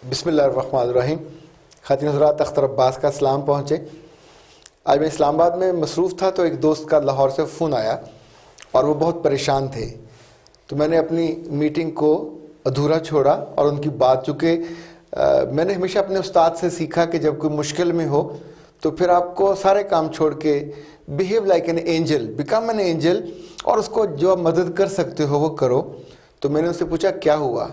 بسم اللہ الرحمن الرحیم۔ خواتین حضرات، اختر عباس کا سلام پہنچے۔ آج میں اسلام آباد میں مصروف تھا تو ایک دوست کا لاہور سے فون آیا اور وہ بہت پریشان تھے، تو میں نے اپنی میٹنگ کو ادھورا چھوڑا اور ان کی بات، چونکہ میں نے ہمیشہ اپنے استاد سے سیکھا کہ جب کوئی مشکل میں ہو تو پھر آپ کو سارے کام چھوڑ کے behave like an angel, become an angel, اور اس کو جو آپ مدد کر سکتے ہو وہ کرو۔ تو میں نے اس سے پوچھا کیا ہوا،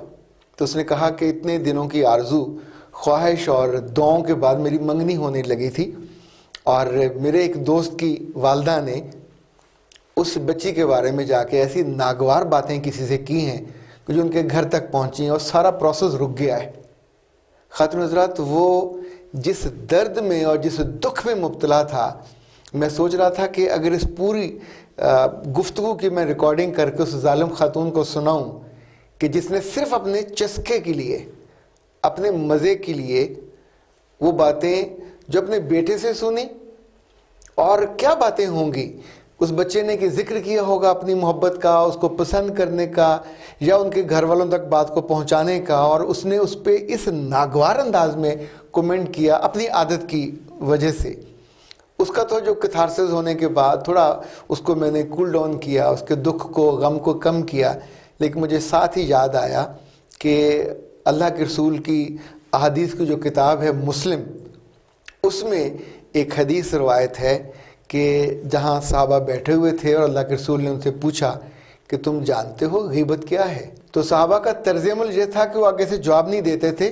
تو اس نے کہا کہ اتنے دنوں کی آرزو، خواہش اور دعاؤں کے بعد میری منگنی ہونے لگی تھی، اور میرے ایک دوست کی والدہ نے اس بچی کے بارے میں جا کے ایسی ناگوار باتیں کسی سے کی ہیں کہ جو ان کے گھر تک پہنچی ہیں اور سارا پروسیس رک گیا ہے۔ خاتون حضرات، وہ جس درد میں اور جس دکھ میں مبتلا تھا، میں سوچ رہا تھا کہ اگر اس پوری گفتگو کی میں ریکارڈنگ کر کے اس ظالم خاتون کو سناؤں کہ جس نے صرف اپنے چسکے کے لیے، اپنے مزے کے لیے وہ باتیں جو اپنے بیٹے سے سنی، اور کیا باتیں ہوں گی اس بچے نے کہ ذکر کیا ہوگا اپنی محبت کا، اس کو پسند کرنے کا، یا ان کے گھر والوں تک بات کو پہنچانے کا، اور اس نے اس پہ اس ناگوار انداز میں کومنٹ کیا اپنی عادت کی وجہ سے۔ اس کا تو جو کتھارسس ہونے کے بعد تھوڑا اس کو میں نے کول ڈاؤن کیا، اس کے دکھ کو، غم کو کم کیا، لیکن مجھے ساتھ ہی یاد آیا کہ اللہ کے رسول کی احادیث کی جو کتاب ہے مسلم، اس میں ایک حدیث روایت ہے کہ جہاں صحابہ بیٹھے ہوئے تھے اور اللہ کے رسول نے ان سے پوچھا کہ تم جانتے ہو غیبت کیا ہے؟ تو صحابہ کا طرز عمل یہ تھا کہ وہ آگے سے جواب نہیں دیتے تھے،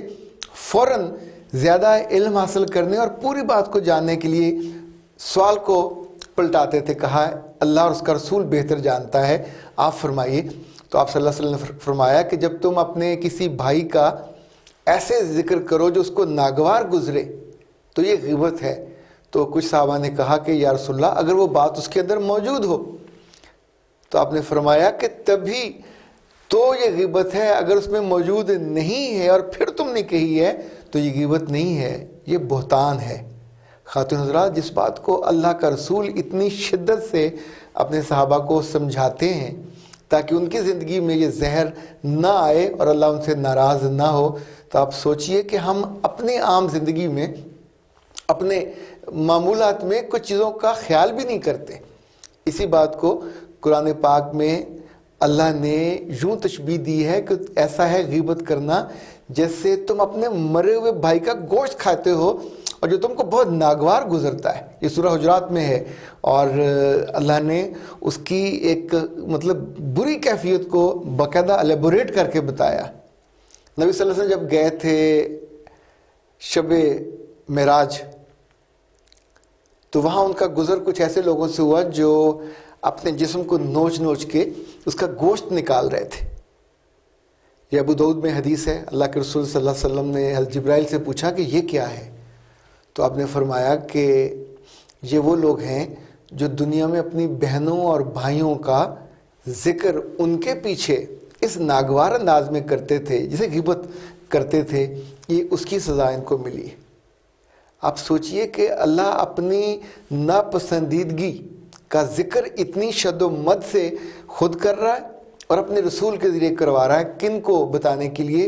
فوراً زیادہ علم حاصل کرنے اور پوری بات کو جاننے کے لیے سوال کو پلٹاتے تھے۔ کہا اللہ اور اس کا رسول بہتر جانتا ہے، آپ فرمائیے۔ تو آپ صلی اللہ علیہ وسلم نے فرمایا کہ جب تم اپنے کسی بھائی کا ایسے ذکر کرو جو اس کو ناگوار گزرے تو یہ غیبت ہے۔ تو کچھ صحابہ نے کہا کہ یا رسول اللہ، اگر وہ بات اس کے اندر موجود ہو؟ تو آپ نے فرمایا کہ تبھی تو یہ غیبت ہے، اگر اس میں موجود نہیں ہے اور پھر تم نے کہی ہے تو یہ غیبت نہیں ہے، یہ بہتان ہے۔ خاتون حضرات، جس بات کو اللہ کا رسول اتنی شدت سے اپنے صحابہ کو سمجھاتے ہیں تاکہ ان کی زندگی میں یہ زہر نہ آئے اور اللہ ان سے ناراض نہ ہو، تو آپ سوچئے کہ ہم اپنے عام زندگی میں، اپنے معمولات میں کچھ چیزوں کا خیال بھی نہیں کرتے۔ اسی بات کو قرآن پاک میں اللہ نے یوں تشبیہ دی ہے کہ ایسا ہے غیبت کرنا جیسے تم اپنے مرے ہوئے بھائی کا گوشت کھاتے ہو اور جو تم کو بہت ناگوار گزرتا ہے۔ یہ سورہ حجرات میں ہے، اور اللہ نے اس کی ایک بری کیفیت کو باقاعدہ الیبوریٹ کر کے بتایا۔ نبی صلی اللہ علیہ وسلم جب گئے تھے شب معراج، تو وہاں ان کا گزر کچھ ایسے لوگوں سے ہوا جو اپنے جسم کو نوچ نوچ کے اس کا گوشت نکال رہے تھے۔ یہ ابو داؤد میں حدیث ہے، اللہ کے رسول صلی اللہ علیہ وسلم نے حضرت جبرائیل سے پوچھا کہ یہ کیا ہے؟ تو آپ نے فرمایا کہ یہ وہ لوگ ہیں جو دنیا میں اپنی بہنوں اور بھائیوں کا ذکر ان کے پیچھے اس ناگوار انداز میں کرتے تھے جسے غیبت کرتے تھے، یہ اس کی سزا ان کو ملی۔ آپ سوچئے کہ اللہ اپنی ناپسندیدگی کا ذکر اتنی شد و مد سے خود کر رہا ہے اور اپنے رسول کے ذریعے کروا رہا ہے، کن کو بتانے کے لیے؟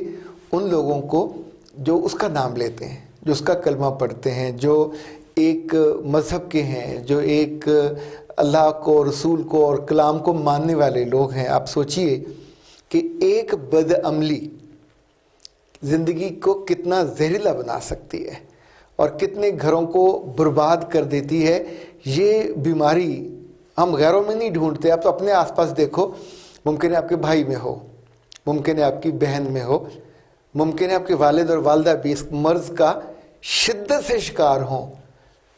ان لوگوں کو جو اس کا نام لیتے ہیں، جو اس کا کلمہ پڑھتے ہیں، جو ایک مذہب کے ہیں، جو ایک اللہ کو، رسول کو اور کلام کو ماننے والے لوگ ہیں۔ آپ سوچئے کہ ایک بد عملی زندگی کو کتنا زہریلا بنا سکتی ہے اور کتنے گھروں کو برباد کر دیتی ہے۔ یہ بیماری ہم غیروں میں نہیں ڈھونڈتے، آپ تو اپنے آس پاس دیکھو، ممکن ہے آپ کے بھائی میں ہو، ممکن ہے آپ کی بہن میں ہو، ممکن ہے آپ کے والد اور والدہ بھی اس مرض کا شدت سے شکار ہوں،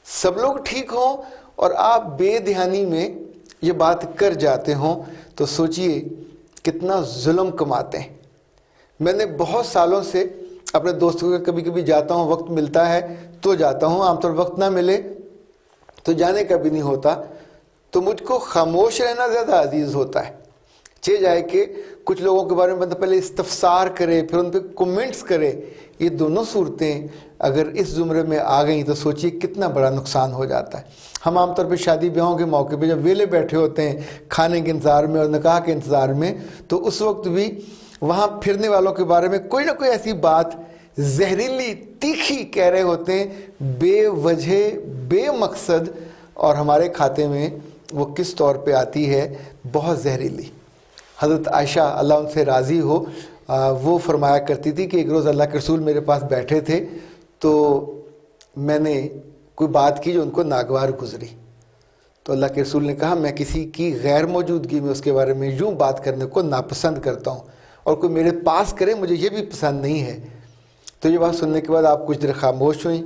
سب لوگ ٹھیک ہوں اور آپ بے دھیانی میں یہ بات کر جاتے ہوں، تو سوچئے کتنا ظلم کماتے ہیں۔ میں نے بہت سالوں سے اپنے دوستوں کے کبھی کبھی جاتا ہوں، وقت ملتا ہے تو جاتا ہوں، عام طور وقت نہ ملے تو جانے کا بھی نہیں ہوتا، تو مجھ کو خاموش رہنا زیادہ عزیز ہوتا ہے۔ چاہے جائے کہ کچھ لوگوں کے بارے میں بندہ پہلے استفسار کرے، پھر ان پہ کومنٹس کرے، یہ دونوں صورتیں اگر اس زمرے میں آ گئیں تو سوچئے کتنا بڑا نقصان ہو جاتا ہے۔ ہم عام طور پہ شادی بیاہوں کے موقع پہ جب ویلے بیٹھے ہوتے ہیں کھانے کے انتظار میں اور نکاح کے انتظار میں، تو اس وقت بھی وہاں پھرنے والوں کے بارے میں کوئی نہ کوئی ایسی بات زہریلی تیکھی کہہ رہے ہوتے ہیں، بے وجہ بے مقصد، اور ہمارے کھاتے میں وہ کس طور پہ آتی ہے، بہت زہریلی۔ حضرت عائشہ اللہ ان سے راضی ہو، وہ فرمایا کرتی تھی کہ ایک روز اللہ کے رسول میرے پاس بیٹھے تھے تو میں نے کوئی بات کی جو ان کو ناگوار گزری، تو اللہ کے رسول نے کہا میں کسی کی غیر موجودگی میں اس کے بارے میں یوں بات کرنے کو ناپسند کرتا ہوں، اور کوئی میرے پاس کرے مجھے یہ بھی پسند نہیں ہے۔ تو یہ بات سننے کے بعد آپ کچھ دیر خاموش ہوئیں،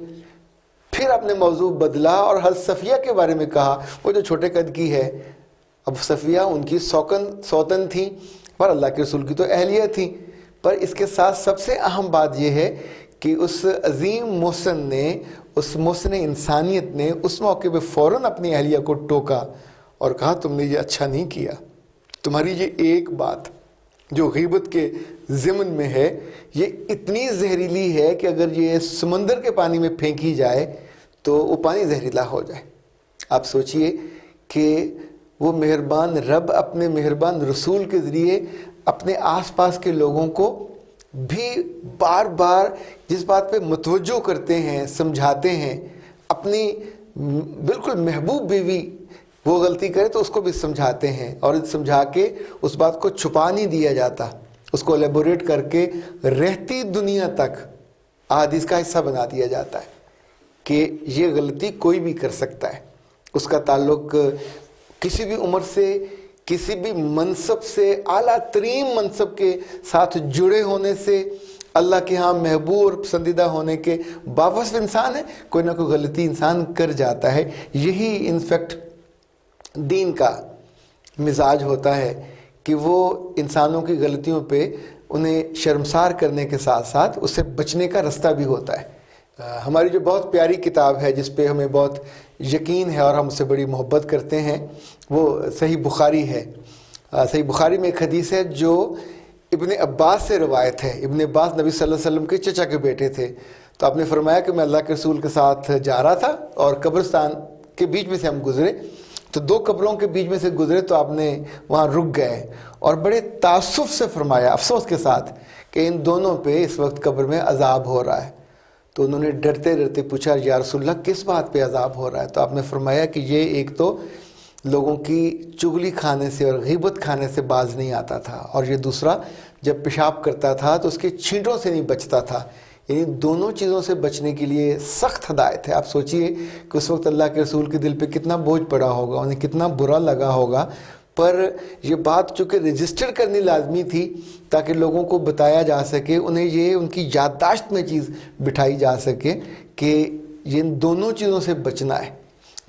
پھر آپ نے موضوع بدلا اور حضرت صفیہ کے بارے میں کہا، وہ جو چھوٹے قد کی ہے۔ اب صفیہ ان کی سوتن تھیں، پر اللہ کے رسول کی تو اہلیہ تھیں، پر اس کے ساتھ سب سے اہم بات یہ ہے کہ اس عظیم محسن نے، اس محسن انسانیت نے اس موقع پہ فوراً اپنی اہلیہ کو ٹوکا اور کہا تم نے یہ اچھا نہیں کیا، تمہاری یہ ایک بات جو غیبت کے ضمن میں ہے یہ اتنی زہریلی ہے کہ اگر یہ سمندر کے پانی میں پھینکی جائے تو وہ پانی زہریلا ہو جائے۔ آپ سوچئے کہ وہ مہربان رب اپنے مہربان رسول کے ذریعے اپنے آس پاس کے لوگوں کو بھی بار بار جس بات پہ متوجہ کرتے ہیں، سمجھاتے ہیں، اپنی بالکل محبوب بیوی وہ غلطی کرے تو اس کو بھی سمجھاتے ہیں، اور سمجھا کے اس بات کو چھپا نہیں دیا جاتا، اس کو الیبوریٹ کر کے رہتی دنیا تک احادیث کا حصہ بنا دیا جاتا ہے کہ یہ غلطی کوئی بھی کر سکتا ہے۔ اس کا تعلق کسی بھی عمر سے، کسی بھی منصب سے، اعلیٰ ترین منصب کے ساتھ جڑے ہونے سے، اللہ کے ہاں محبوب اور پسندیدہ ہونے کے باوصف انسان ہے، کوئی نہ کوئی غلطی انسان کر جاتا ہے۔ یہی انفیکٹ دین کا مزاج ہوتا ہے کہ وہ انسانوں کی غلطیوں پہ انہیں شرمسار کرنے کے ساتھ ساتھ اس سے بچنے کا رستہ بھی ہوتا ہے۔ ہماری جو بہت پیاری کتاب ہے جس پہ ہمیں بہت یقین ہے اور ہم اس سے بڑی محبت کرتے ہیں وہ صحیح بخاری ہے۔ صحیح بخاری میں ایک حدیث ہے جو ابن عباس سے روایت ہے۔ ابن عباس نبی صلی اللہ علیہ وسلم کے چچا کے بیٹے تھے۔ تو آپ نے فرمایا کہ میں اللہ کے رسول کے ساتھ جا رہا تھا اور قبرستان کے بیچ میں سے ہم گزرے، تو دو قبروں کے بیچ میں سے گزرے تو آپ نے وہاں رک گئے اور بڑے تعصف سے فرمایا، افسوس کے ساتھ، کہ ان دونوں پہ اس وقت قبر میں عذاب ہو رہا ہے۔ تو انہوں نے ڈرتے ڈرتے پوچھا یا رسول اللہ کس بات پہ عذاب ہو رہا ہے؟ تو آپ نے فرمایا کہ یہ ایک تو لوگوں کی چغلی کھانے سے اور غیبت کھانے سے باز نہیں آتا تھا، اور یہ دوسرا جب پیشاب کرتا تھا تو اس کے چھینٹوں سے نہیں بچتا تھا۔ یعنی دونوں چیزوں سے بچنے کے لیے سخت ہدایت ہے۔ آپ سوچئے کہ اس وقت اللہ کے رسول کے دل پہ کتنا بوجھ پڑا ہوگا، انہیں کتنا برا لگا ہوگا، پر یہ بات چونکہ رجسٹر کرنی لازمی تھی تاکہ لوگوں کو بتایا جا سکے، انہیں یہ ان کی یادداشت میں چیز بٹھائی جا سکے کہ یہ ان دونوں چیزوں سے بچنا ہے۔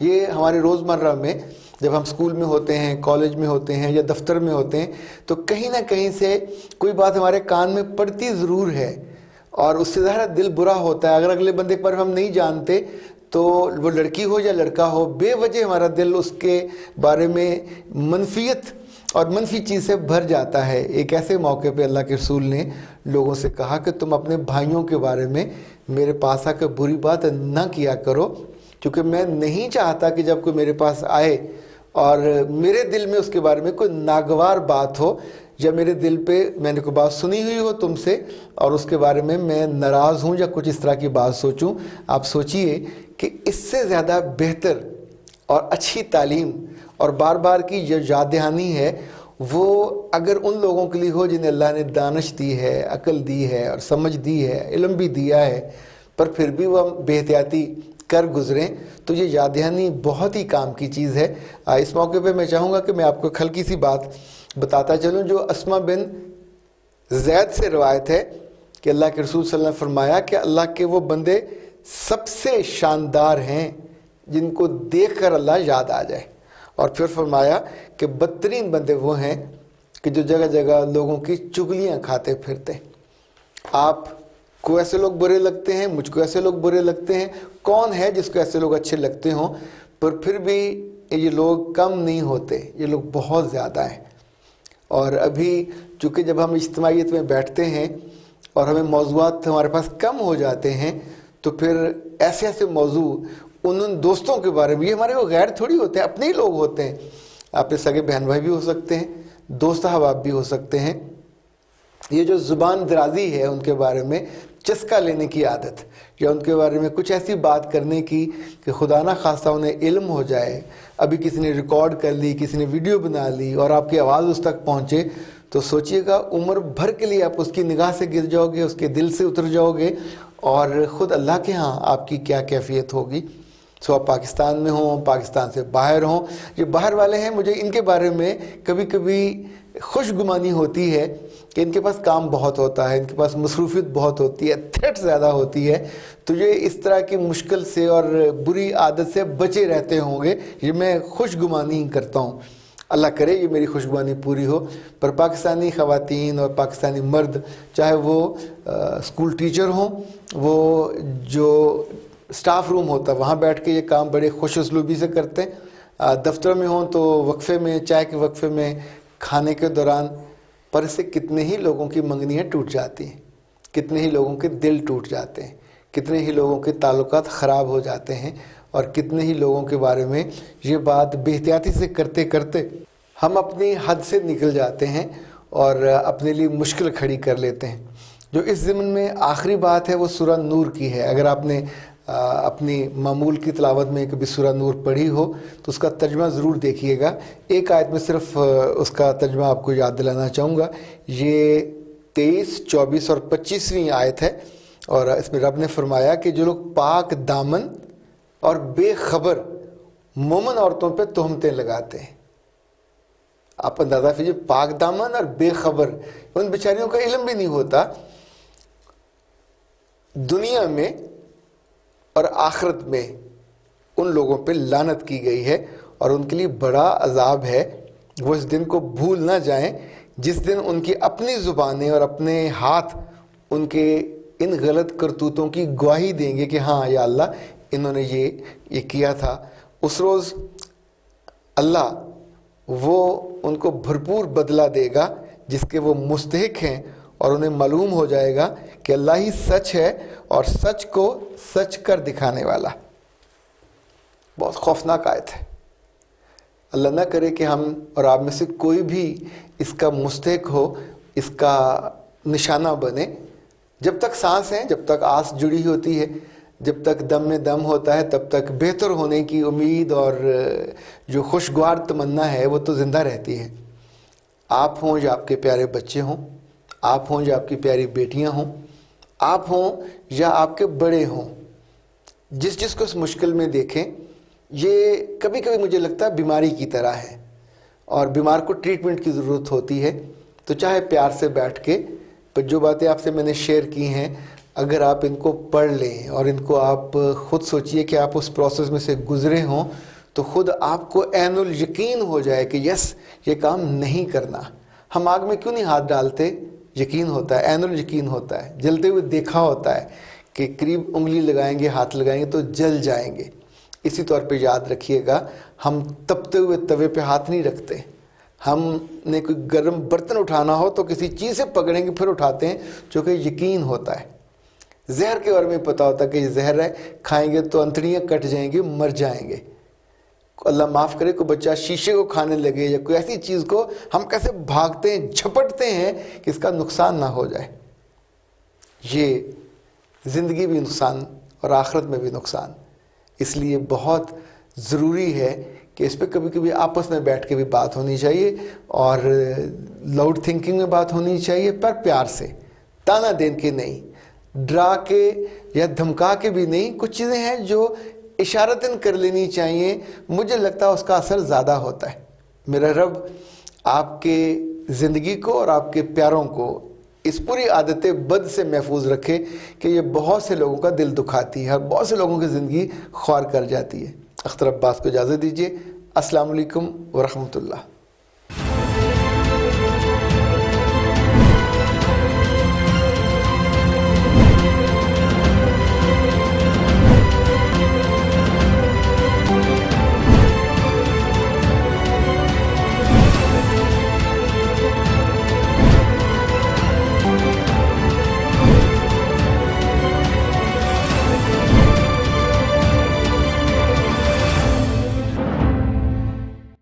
یہ ہمارے روزمرہ میں جب ہم اسکول میں ہوتے ہیں، کالج میں ہوتے ہیں یا دفتر میں ہوتے ہیں تو کہیں نہ کہیں سے کوئی بات ہمارے کان میں پڑتی ضرور ہے، اور اس سے ظاہر دل برا ہوتا ہے۔ اگر اگلے بندے پر ہم نہیں جانتے تو وہ لڑکی ہو یا لڑکا ہو، بے وجہ ہمارا دل اس کے بارے میں منفیت اور منفی چیز سے بھر جاتا ہے۔ ایک ایسے موقع پہ اللہ کے رسول نے لوگوں سے کہا کہ تم اپنے بھائیوں کے بارے میں میرے پاس آ کر بری بات نہ کیا کرو، کیونکہ میں نہیں چاہتا کہ جب کوئی میرے پاس آئے اور میرے دل میں اس کے بارے میں کوئی ناگوار بات ہو، یا میرے دل پہ میں نے کوئی بات سنی ہوئی ہو تم سے اور اس کے بارے میں میں ناراض ہوں یا کچھ اس طرح کی بات سوچوں۔ آپ سوچئے کہ اس سے زیادہ بہتر اور اچھی تعلیم اور بار بار کی جو یاد دہانی ہے وہ اگر ان لوگوں کے لیے ہو جنہیں اللہ نے دانش دی ہے، عقل دی ہے اور سمجھ دی ہے، علم بھی دیا ہے، پر پھر بھی وہ بے احتیاطی کر گزریں، تو یہ یاد دہانی بہت ہی کام کی چیز ہے۔ اس موقع پہ میں چاہوں گا کہ میں آپ کو ایک ہلکی سی بات بتاتا چلوں جو اسما بن زید سے روایت ہے کہ اللہ کے رسول صلی اللہ علیہ وسلم نے فرمایا کہ اللہ کے وہ بندے سب سے شاندار ہیں جن کو دیکھ کر اللہ یاد آ جائے، اور پھر فرمایا کہ بدترین بندے وہ ہیں کہ جو جگہ جگہ لوگوں کی چغلیاں کھاتے پھرتے۔ آپ کو ایسے لوگ برے لگتے ہیں، مجھ کو ایسے لوگ برے لگتے ہیں، کون ہے جس کو ایسے لوگ اچھے لگتے ہوں، پر پھر بھی یہ لوگ کم نہیں ہوتے، یہ لوگ بہت زیادہ ہیں۔ اور ابھی چونکہ جب ہم اجتماعیت میں بیٹھتے ہیں اور ہمیں موضوعات ہمارے پاس کم ہو جاتے ہیں تو پھر ایسے ایسے موضوع ان دوستوں کے بارے میں، یہ ہمارے وہ غیر تھوڑی ہوتے ہیں، اپنے ہی لوگ ہوتے ہیں، آپ کے سگے بہن بھائی بھی ہو سکتے ہیں، دوست احباب بھی ہو سکتے ہیں، یہ جو زبان درازی ہے ان کے بارے میں چسکا لینے کی عادت، یا ان کے بارے میں کچھ ایسی بات کرنے کی کہ خدا نہ خواستہ انہیں علم ہو جائے، ابھی کسی نے ریکارڈ کر لی، کسی نے ویڈیو بنا لی اور آپ کی آواز اس تک پہنچے، تو سوچئے گا عمر بھر کے لیے آپ اس کی نگاہ سے گر جاؤ گے، اس کے دل سے اتر جاؤ گے، اور خود اللہ کے ہاں آپ کی کیا کیفیت ہوگی۔ سو آپ پاکستان میں ہوں، پاکستان سے باہر ہوں، یہ باہر والے ہیں، مجھے ان کے بارے میں کبھی کبھی خوش گمانی ہوتی ہے کہ ان کے پاس کام بہت ہوتا ہے، ان کے پاس مصروفیت بہت ہوتی ہے، تھریٹ زیادہ ہوتی ہے، تو یہ اس طرح کی مشکل سے اور بری عادت سے بچے رہتے ہوں گے، یہ میں خوش گمانی کرتا ہوں۔ اللہ کرے یہ میری خوش گمانی پوری ہو۔ پر پاکستانی خواتین اور پاکستانی مرد، چاہے وہ اسکول ٹیچر ہوں، وہ جو سٹاف روم ہوتا ہے وہاں بیٹھ کے یہ کام بڑے خوش اسلوبی سے کرتے ہیں، دفتر میں ہوں تو وقفے میں، چائے کے وقفے میں، کھانے کے دوران، پر اس سے کتنے ہی لوگوں کی منگنیاں ٹوٹ جاتی ہیں، کتنے ہی لوگوں کے دل ٹوٹ جاتے ہیں، کتنے ہی لوگوں کے تعلقات خراب ہو جاتے ہیں، اور کتنے ہی لوگوں کے بارے میں یہ بات بے احتیاطی سے کرتے کرتے ہم اپنی حد سے نکل جاتے ہیں اور اپنے لیے مشکل کھڑی کر لیتے ہیں۔ جو اس ضمن میں آخری بات ہے وہ سورہ نور کی ہے۔ اگر آپ نے اپنی معمول کی تلاوت میں کبھی سورہ نور پڑھی ہو تو اس کا ترجمہ ضرور دیکھیے گا۔ ایک آیت میں صرف اس کا ترجمہ آپ کو یاد دلانا چاہوں گا، یہ 23، 24 اور 25ویں آیت ہے، اور اس میں رب نے فرمایا کہ جو لوگ پاک دامن اور بے خبر مومن عورتوں پہ تہمتیں لگاتے ہیں، آپ اندازہ کیجیے، پاک دامن اور بے خبر، ان بیچاریوں کا علم بھی نہیں ہوتا، دنیا میں اور آخرت میں ان لوگوں پہ لعنت کی گئی ہے، اور ان کے لیے بڑا عذاب ہے۔ وہ اس دن کو بھول نہ جائیں جس دن ان کی اپنی زبانیں اور اپنے ہاتھ ان کے ان غلط کرتوتوں کی گواہی دیں گے کہ ہاں یا اللہ انہوں نے یہ کیا تھا۔ اس روز اللہ وہ ان کو بھرپور بدلہ دے گا جس کے وہ مستحق ہیں، اور انہیں معلوم ہو جائے گا کہ اللہ ہی سچ ہے اور سچ کو سچ کر دکھانے والا۔ بہت خوفناک آیت ہے۔ اللہ نہ کرے کہ ہم اور آپ میں سے کوئی بھی اس کا مستحق ہو، اس کا نشانہ بنے۔ جب تک سانس ہے، جب تک آس جڑی ہوتی ہے، جب تک دم میں دم ہوتا ہے، تب تک بہتر ہونے کی امید اور جو خوشگوار تمنا ہے وہ تو زندہ رہتی ہے۔ آپ ہوں یا آپ کے پیارے بچے ہوں، آپ ہوں یا آپ کی پیاری بیٹیاں ہوں، آپ ہوں یا آپ کے بڑے ہوں، جس کو اس مشکل میں دیکھیں، یہ کبھی کبھی مجھے لگتا ہے بیماری کی طرح ہے، اور بیمار کو ٹریٹمنٹ کی ضرورت ہوتی ہے۔ تو چاہے پیار سے بیٹھ کے، پر جو باتیں آپ سے میں نے شیئر کی ہیں، اگر آپ ان کو پڑھ لیں اور ان کو آپ خود سوچئے کہ آپ اس پروسیس میں سے گزرے ہوں، تو خود آپ کو عین الیقین ہو جائے کہ یس یہ کام نہیں کرنا۔ ہم آگ میں کیوں نہیں ہاتھ ڈالتے؟ یقین ہوتا ہے، عین الیقین ہوتا ہے، جلتے ہوئے دیکھا ہوتا ہے کہ قریب انگلی لگائیں گے، ہاتھ لگائیں گے تو جل جائیں گے۔ اسی طور پہ یاد رکھیے گا، ہم تپتے ہوئے توے پہ ہاتھ نہیں رکھتے۔ ہم نے کوئی گرم برتن اٹھانا ہو تو کسی چیز سے پکڑیں گے پھر اٹھاتے ہیں، جو کہ یقین ہوتا ہے۔ زہر کے بارے میں پتہ ہوتا ہے کہ یہ زہر ہے، کھائیں گے تو انتڑیاں کٹ جائیں گی، مر جائیں گے۔ اللہ معاف کرے کوئی بچہ شیشے کو کھانے لگے یا کوئی ایسی چیز کو، ہم کیسے بھاگتے ہیں، جھپٹتے ہیں کہ اس کا نقصان نہ ہو جائے۔ یہ زندگی بھی نقصان اور آخرت میں بھی نقصان، اس لیے بہت ضروری ہے کہ اس پہ کبھی کبھی آپس میں بیٹھ کے بھی بات ہونی چاہیے، اور لاؤڈ تھنکنگ میں بات ہونی چاہیے، پر پیار سے، تانا دین کے نہیں، ڈرا کے یا دھمکا کے بھی نہیں۔ کچھ چیزیں ہیں جو اشارتاً کر لینی چاہیے، مجھے لگتا ہے اس کا اثر زیادہ ہوتا ہے۔ میرا رب آپ کے زندگی کو اور آپ کے پیاروں کو اس پوری عادت بد سے محفوظ رکھے کہ یہ بہت سے لوگوں کا دل دکھاتی ہے اور بہت سے لوگوں کی زندگی خوار کر جاتی ہے۔ اختر عباس کو اجازت دیجیے۔ السلام علیکم ورحمۃ اللہ۔